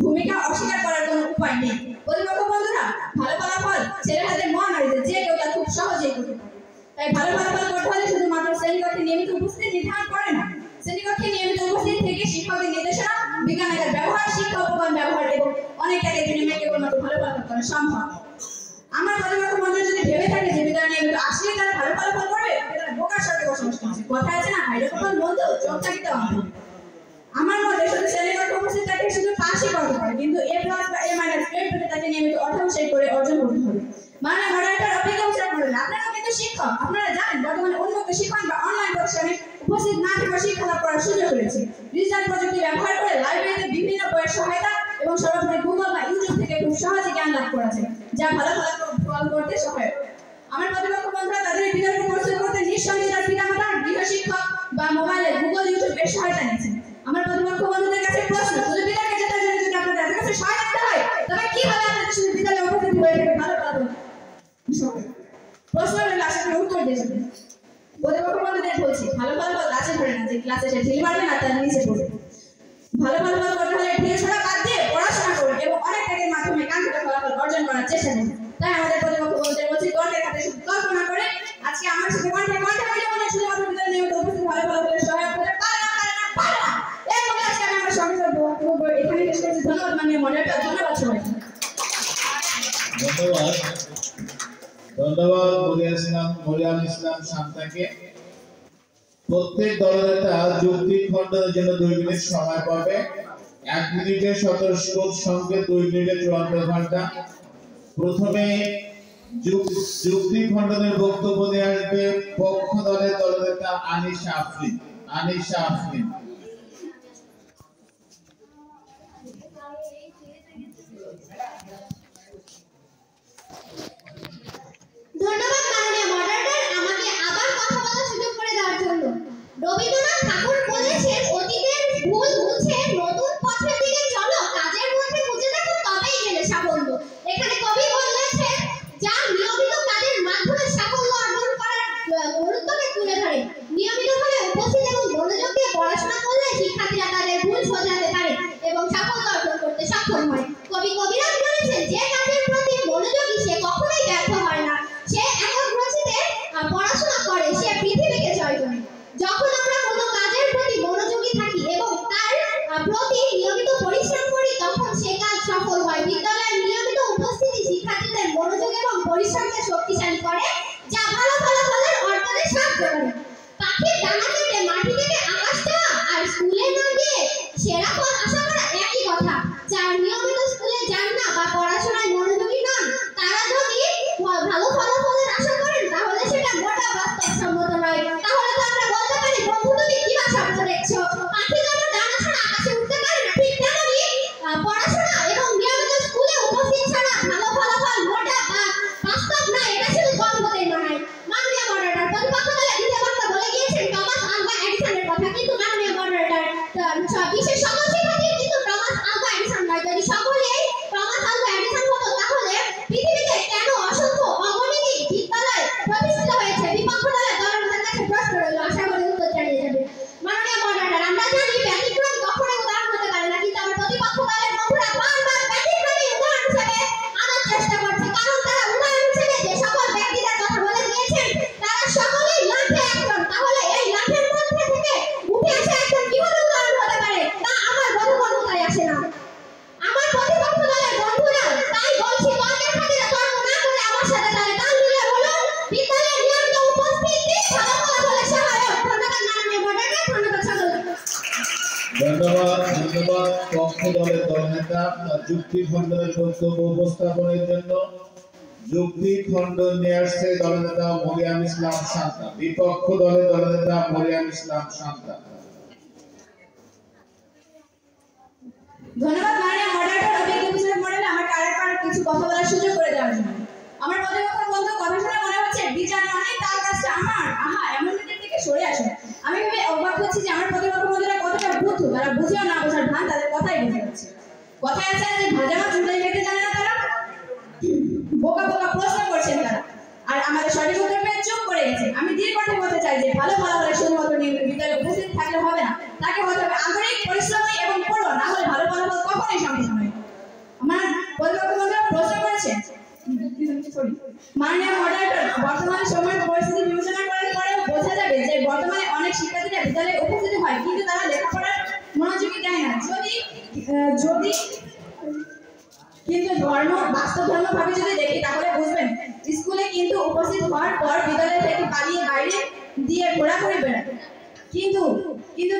ভূমিকা অস্বীকার করার কোনো উপায় নেই। প্রতিপক্ষ বন্ধুরা, ভালো ফলাফল ছেলের হাতে মহামারী, যে কেউ তা খুব সহজেই করতে পারে। তাই ভালো ফলাফল করতে হলে শুধুমাত্র শ্রেণীকক্ষে নিয়মিত উপস্থিতি নির্ধারণ করে না, শ্রেণীকক্ষে নিয়মিত উপস্থিত থেকে শিক্ষকদের নির্দেশনা, বিজ্ঞানের ব্যবহার, শিক্ষা উপকরণ ব্যবহার এবং অনেক ত্যাগের বিনিময়ে কেবলমাত্র ভালো ফলাফল করা সম্ভব। আমার প্রতিপক্ষ বন্ধু যদি ভেবে থাকে যে বিদ্যালয় নিয়মিত আসলে তারা ভালো ফলাফল করবে, তারা বোকার সাথে বসবাস করছে। কথা আছে না, হাইড্রোফোন বন্ধু চোখ থাকিতে হবে। আমার মতে শুধু শ্রেণীকক্ষে উপস্থিত তাকে শুধু পাশই করতে পারে, কিন্তু A+ বা A- গ্রেড পেতে তাকে নিয়মিত অধ্যবসায় করে অর্জন করতে হবে। মানে মডারেটর অভিজ্ঞ বিচার করেন, আপনারা কিন্তু শিক্ষক, আপনারা জানেন বর্তমানে উন্মুক্ত শিক্ষণ বা অনলাইন প্রতিষ্ঠানে উপস্থিত না থেকে শিক্ষা লাভ করার সুযোগ রয়েছে। ডিজিটাল প্রযুক্তি ব্যবহার করে লাইব্রেরিতে বিভিন্ন বইয়ের সহায়তা এবং সর্বোপরি গুগল বা ইউটিউব থেকে খুব সহজে জ্ঞান লাভ করা যায়, যা ভালো ফলাফল করতে সহায়ক। আমার প্রতিপক্ষ বন্ধুরা তাদের বিতর্ক প্রস্তুত করতে নিঃসন্দেহে তার পিতামাতা, গৃহশিক্ষক বা মোবাইলে গুগল ইউটিউব এর সহায়তা নিয়েছেন। আমার প্রতিপক্ষ বন্ধুদের কাছে প্রশ্ন, শুধু বিতর্কে জেতার জন্য যদি আপনাদের কাছে সহায়তা নিতে হয়, তবে কিভাবে আপনাদের শুধু বিদ্যালয়ে উপস্থিত হয়ে থেকে ভালো ফলাফল? প্রশ্ন হলে আশা করি উত্তর দিয়ে যাবেন। প্রতিপক্ষ বন্ধুদের বলছি, ভালো ফলাফল গাছে ধরে না, যে ক্লাসে সে ঢিল মারবে না তার নিচে পড়বে। ভালো ফলাফল করতে হলে ঢিল ছড়া বাদ দিয়ে পড়াশোনা করুন এবং অনেক ত্যাগের মাধ্যমে কাঙ্ক্ষিত ফলাফল অর্জন করার চেষ্টা করুন। তাই আমাদের প্রতিপক্ষ বন্ধুদের বলছি, গল্পের খাতে শুধু কল্পনা করে আজকে আমার সাথে কণ্ঠে হইলে মনে শুধুমাত্র বিদ্যালয়ে নিয়মিত উপস্থিত ভালো ফলাফলের সহায়ক হতে পারে না। এর মধ্যে আজকে আমি আমার সংক্ষিপ্ত বক্তব্য এখানে শেষ করছি। ধন্যবাদ মাননীয় মডারেটর, ধন্যবাদ সবাইকে। ধন্যবাদ মরিয়াম ইসলাম শান্তাকে। প্রত্যেক দলের একটা যুক্তি খণ্ডনের জন্য 2 মিনিট সময় পাবে। 1 মিনিটে শতস্কোপ সঙ্গে 2 মিনিটে 54 ঘন্টা। প্রথমে যুক্তি খণ্ডনের বক্তব্য নিয়ে আসবে পক্ষ দলের দলনেতা আনিশা আফরিন। ধন্যবাদ মাননীয় মডারেটর, আমাকে আবার কথা বলার সুযোগ করে দেওয়ার জন্য। রবীন্দ্রনাথ ঠাকুর বলেছেন, অতীতের ভুল মুছে নতুন পথের দিকে চলো, কাজের মধ্যে খুঁজে দেখো, তবেই গেলে সাফল্য। এখানে কবি বলেছেন, যা নিয়মিত কাজের মাধ্যমে সাফল্য অর্জন করার গুরুত্বকে তুলে ধরে। নিয়মিতভাবে উপস্থিত এবং মনোযোগ দিয়ে পড়াশোনা করলে শিক্ষার্থীরা তাদের ভুল শোধরাতে পারে এবং সাফল্য অর্জন করতে সক্ষম হয়। কবিরাজ বলেছেন, যে কাজের প্রতি মনোযোগী সে কখনোই ব্যর্থ হয় না, সে একাগ্রচিত্তে পড়াশোনা করে, সে পৃথিবীকে জয় করে। যখন আমরা কোনো কাজের প্রতি মনোযোগী থাকি এবং তার প্রতি নিয়মিত পরিশ্রম করি, তখন সে কাজ সফল হয়। বিদ্যালয়ের নিয়মিত উপস্থিতি শিক্ষার্থীদের মনোযোগ এবং পরিশ্রমকে শক্তিশালী করে, যা ভালো ফলাফলের অর্জনে সাহায্য করে। পাখির ডানা কেটে মাটি থেকে আকাশ চাওয়া আর স্কুলে না গিয়ে সেরা ফল আশা করা একই কথা। যারা নিয়মিত স্কুলে যান না বা পড়াশোনায় মনোযোগী নন, তারা যদি ভালো ফলাফলের আশা করেন, তাহলে সেটা মোটা বাস্তবসম্মত নয়। তাহলে তো আমরা বলতে পারি, বন্ধু তুমি কি স্বপ্ন দেখছো? পাখি যেমন ডানা ছাড়া আকাশে উঠতে পারে না, ঠিক তেমনি পড়াশোনা এবং নিয়মিত স্কুলে উপস্থিত ছাড়া ভালো ফলাফল মোটা বা বাস্তব নয়, এটা শুধু গল্পতেই নয়। মাননীয় মডারেটর, প্রতিপক্ষ দলের দ্বিতীয় বক্তা বলে গিয়েছেন টমাস আলভা এডিসনের কথা, কিন্তু মাননীয় মডারেটর, বিশ্বের সকল শিক্ষার্থী কিন্তু টমাস আলভা এডিসন নয়। যদি সকলেই টমাস আলভা এডিসন হতো, তাহলে পৃথিবীতে কেন অসংখ্য অগণিত বিদ্যালয় প্রতিষ্ঠিত হয়েছে? বিপক্ষ দলের দলনেতার কাছে প্রশ্ন রইল, আশা করি উত্তর জানিয়ে যাবে। মাননীয় মডারেটর, আমরা জানি ব্যতিক্রম কখনোই উদাহরণ হতে পারে না, কিন্তু আমার প্রতিপক্ষ দলের বন্ধুরা বারবার ব্যতিক্রমী উদাহরণ হিসেবে আনার চেষ্টা করছে, কারণ তারা উদাহরণ হিসেবে যে সকল ব্যক্তিদের কথা বলে দিয়েছেন, তারা সকলেই লাখে একজন। তাহলে এই লাখের মধ্যে থেকে উঠে আসা একজন কিভাবে উদাহরণ হতে পারে, তা আমার বোধগম্যতায় আসে না। আমার প্রতিপক্ষ দলের বন্ধুরা, তাই বলছি, তর্কের খাতিরে তর্ক না করে আমার সাথে তাহলে তাল মিলিয়ে বলুন, বিদ্যালয়ের নিয়মিত উপস্থিতি ভালো ফলাফলের সহায়ক। ধন্যবাদ মাননীয় মডারেটর, ধন্যবাদ সকলকে। ধন্যবাদ পক্ষ দলের দলনেতা। যুক্তি খণ্ডনের বক্তব্য উপস্থাপনের জন্য যুক্তি খণ্ডন নিয়ে আসছে দলনেতা মরিয়াম ইসলাম শান্তা। বিপক্ষ দলের দলনেতা মরিয়াম ইসলাম শান্তা। ধন্যবাদ মাননীয় মডারেটর, অভিজ্ঞ বিচারক মণ্ডলী আমাকে আরেকবার কিছু কথা বলার সুযোগ করে দেওয়ার জন্য। আমার প্রতিপক্ষ বন্ধু কথা শুনে মনে হচ্ছে বিচার মানে তার কাছে আমার আহা এমন দিক থেকে সরে আসে। আমি ভেবে অবাক হচ্ছি যে আমার প্রতিপক্ষ বন্ধুরা কতটা বুদ্ধু, তারা বুঝেও না বোঝার ভান তাদের কথাই বুঝে যাচ্ছে। কথায় আছে যে ভাজা মাছ উল্টাই খেতে জানে না তারা, বোকা বোকা প্রশ্ন করছেন তারা, আর আমাদের সঠিক উত্তর পেয়ে চুপ করে গেছে। আমি দীর্ঘ কথা বলতে চাই যে ভালো ফলাফলে শুধুমাত্র নিয়মিত বিদ্যালয়ে উপস্থিত থাকলে হবে না, তাকে হতে হবে আন্তরিক, পরিশ্রমী এবং পড়ুয়া, না হলে ভালো ফলাফল কখনোই সম্ভব নয়। আমার প্রতিপক্ষ বন্ধুরা প্রশ্ন করেছেন, মাননীয় মডারেটর, বর্তমানে সময়ের পরিস্থিতি বিবেচনা করার পরেও বোঝা যাবে যে বর্তমানে অনেক শিক্ষার্থীরা বিদ্যালয়ে উপস্থিত হয় কিন্তু তারা লেখাপড়ার মনোযোগী দেয় না। যদি কিন্তু বাস্তব ধর্ম ভাবে যদি দেখি তাহলে বুঝবেন স্কুলে কিন্তু উপস্থিত হওয়ার পর বিদ্যালয় থেকে পালিয়ে বাইরে দিয়ে ঘোরাঘুরি বেড়ায়, কিন্তু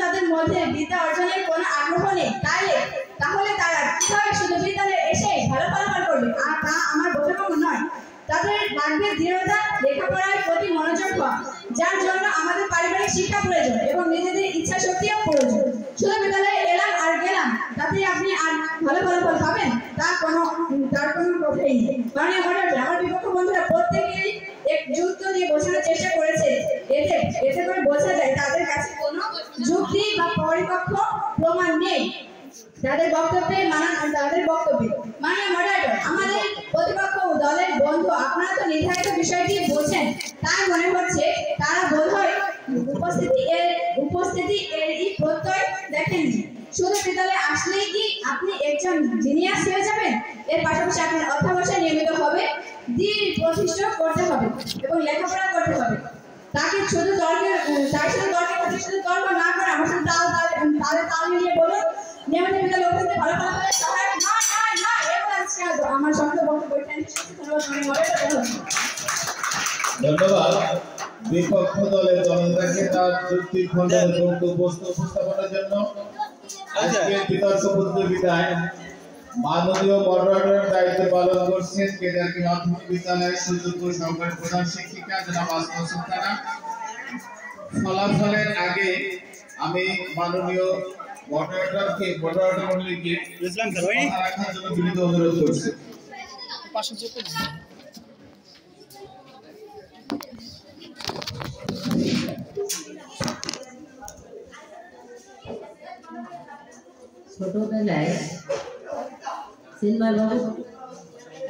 তাদের মধ্যে বিদ্যা অর্জনের কোনো আগ্রহ নেই। তাহলে তারা কিভাবে শুধু বিদ্যালয়ে এসে ভালো ফলাফল করবে? আর তা আমার বোধগম্য নয়। তাদের লাগবে দৃঢ়তা, লেখাপড়ার প্রতি মনোযোগ হওয়া, যার জন্য আমাদের পারিবারিক শিক্ষা প্রয়োজন এবং নিজেদের ইচ্ছা শক্তিও প্রয়োজন। শুধু বিদ্যালয়ে এলাম আর গেলাম তাতে আপনি আর ভালো ফলাফল পাবেন তার কোনো কথাই নেই। মাননীয় মডারেটর, আমার বিপক্ষ বন্ধুরা প্রত্যেকেই এক যুক্ত দিয়ে বোঝানোর চেষ্টা করেছে, এতে করে বোঝা যায় তাদের কাছে কোনো যুক্তি বা পরিপক্ষ প্রমাণ নেই তাদের বক্তব্যে। মাননীয় মডারেটর, আমাদের প্রতিপক্ষ দলের বন্ধু আপনারা তো নির্ধারিত বিষয়টি বোঝেন, তাই মনে হচ্ছে তারা বোধহয় উপস্থিতি এরই প্রত্যয় দেখেননি। শুধু বিদ্যালয়ে আসলেই কি আপনি একজন জিনিয়াস হয়ে যাবেন? এর পাশাপাশি আপনার অধ্যাবসায় নিয়মিত হবে, দৃঢ় প্রতিষ্ঠ করতে হবে এবং লেখাপড়া করতে হবে। তাকে শুধু তর্ক না করে আমার সাথে তাল মিলিয়ে বলুন, নিয়মিত বিদ্যালয়ে উপস্থিত ভালো ফলাফলের সহায়ক আমার সঙ্গে বক্তব্য। ধন্যবাদ বিপক্ষ দলের জনতাকে তার যুক্তি খণ্ডনের বক্তব্য উপস্থাপনের জন্য। আজকে বিতর্ক প্রতিযোগিতায় মাননীয় মডারেটরের দায়িত্ব পালন করছেন কেদারকি মাধ্যমিক বিদ্যালয়ের সুযোগ্য সহকারী প্রধান শিক্ষিকা জনাব আসমা সুলতানা। ফলাফলের আগে আমি মাননীয় মডারেটর মন্ডলীকে কথা রাখার জন্য বিনীত অনুরোধ করছি। ছোটবেলায় সিনমার বাবু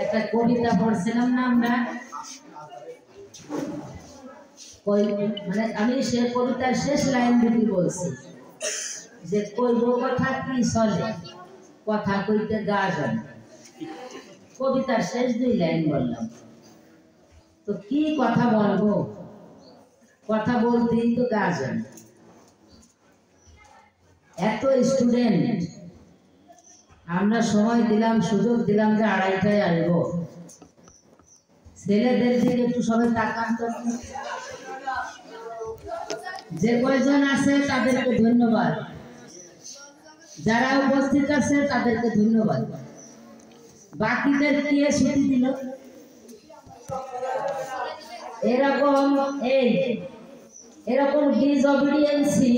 একটা কবিতা পড়ছিলাম না আমরা, মানে আমি সে কবিতার শেষ লাইন দুটি বলছি যে কইব কথা কি চলে, কথা কইতে গা জানে। কবিতার শেষ দুই লাইন বললাম, তো কি কথা বলবো, কথা বলতেই তো গা জানে। এত স্টুডেন্ট, আমরা সময় দিলাম, সুযোগ দিলাম যে 2:30টায় আসবো। ছেলেদের দিকে একটু সবাই তাকান তো, যে কয়জন আছে তাদেরকে ধন্যবাদ, যারা উপস্থিত আছে তাদেরকে ধন্যবাদ। বাকিদের কে ছুটি দিল? এরকম ডিসঅবিডিয়েন্সি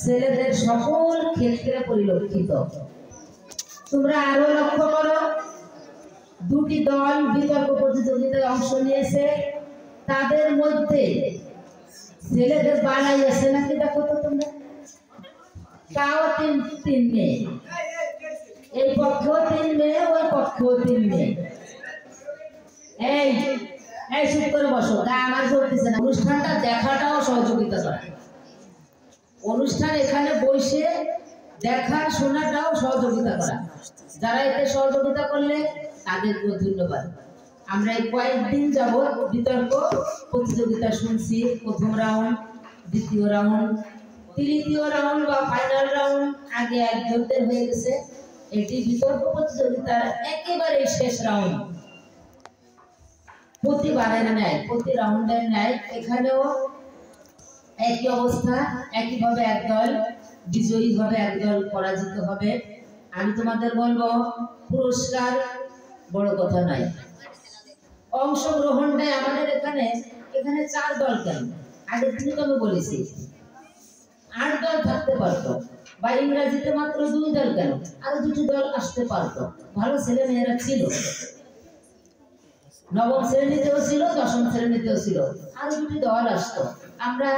ছেলেদের সকল ক্ষেত্রে পরিলক্ষিত। তোমরা আরো লক্ষ্য করো, দুটি দল বিতর্ক প্রতিযোগিতায় অংশ নিয়েছে, তাদের মধ্যে ছেলেদের বাড়াই আছে নাকি দেখো তো তোমরা, তাও তিন মেয়ে, এই পক্ষেও 3 মেয়ে, ওই পক্ষেও 3 মেয়ে। এই চুপ করে বসো, গা আমার চলতেছে না। অনুষ্ঠানটা দেখাটাও সহযোগিতা করা, অনুষ্ঠান এখানে বসে দেখা শোনাটাও সহযোগিতা করা। যারা এতে সহযোগিতা করলে তাদেরকে ধন্যবাদ। আমরা এই কয়েকদিন যাবৎ বিতর্ক প্রতিযোগিতা শুনছি, প্রথম রাউন্ড, দ্বিতীয় রাউন্ড, তৃতীয় রাউন্ড বা ফাইনাল রাউন্ড আগে একজনদের হয়ে গেছে। এটি বিতর্ক প্রতিযোগিতার একেবারে শেষ রাউন্ড। প্রতিবারের ন্যায়, প্রতি রাউন্ডের ন্যায় এখানেও একই অবস্থা, একইভাবে একদল বিজয়ী হবে, একদল পরাজিত হবে। আমি তোমাদের বলবো, পুরস্কার বড় কথা নয়, অংশগ্রহণটাই আমাদের। এখানে 4 দল কেন? আগের দিনে তো আমি বলেছি 8 দল থাকতে পারতো, বা ইংরেজিতে মাত্র 2 দল কেন? আরো 2টি দল আসতে পারতো, ভালো ছেলে মেয়েরা ছিল। নবম শ্রেণীতেও ছিল, দশম শ্রেণীতেও ছিল, আরো দুটি দল আসতো। আমরা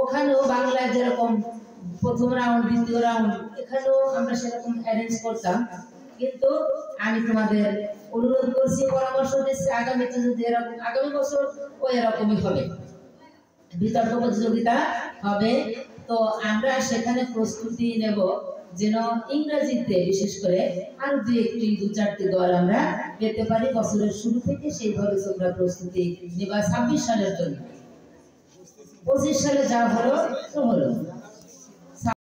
ওখানেও বাংলায় যেরকম প্রথম রাউন্ড, দ্বিতীয় রাউন্ড, এখানেও আমরা সেরকম অ্যারেঞ্জ করতাম। কিন্তু আমি তোমাদের অনুরোধ করছি, পরামর্শ দিচ্ছি, আগামীতে যদি এরকম, আগামী বছর ও এরকমই হবে, বিতর্ক প্রতিযোগিতা হবে। তো আমরা সেখানে প্রস্তুতি নেব যেন ইংরেজিতে বিশেষ করে আরো দু চারটি দল আমরা পেতে পারি বছরের শুরু থেকে। সেইভাবে তোমরা প্রস্তুতি নেবা 26 সালের জন্য। 25 সালে যা হলো তো হলো।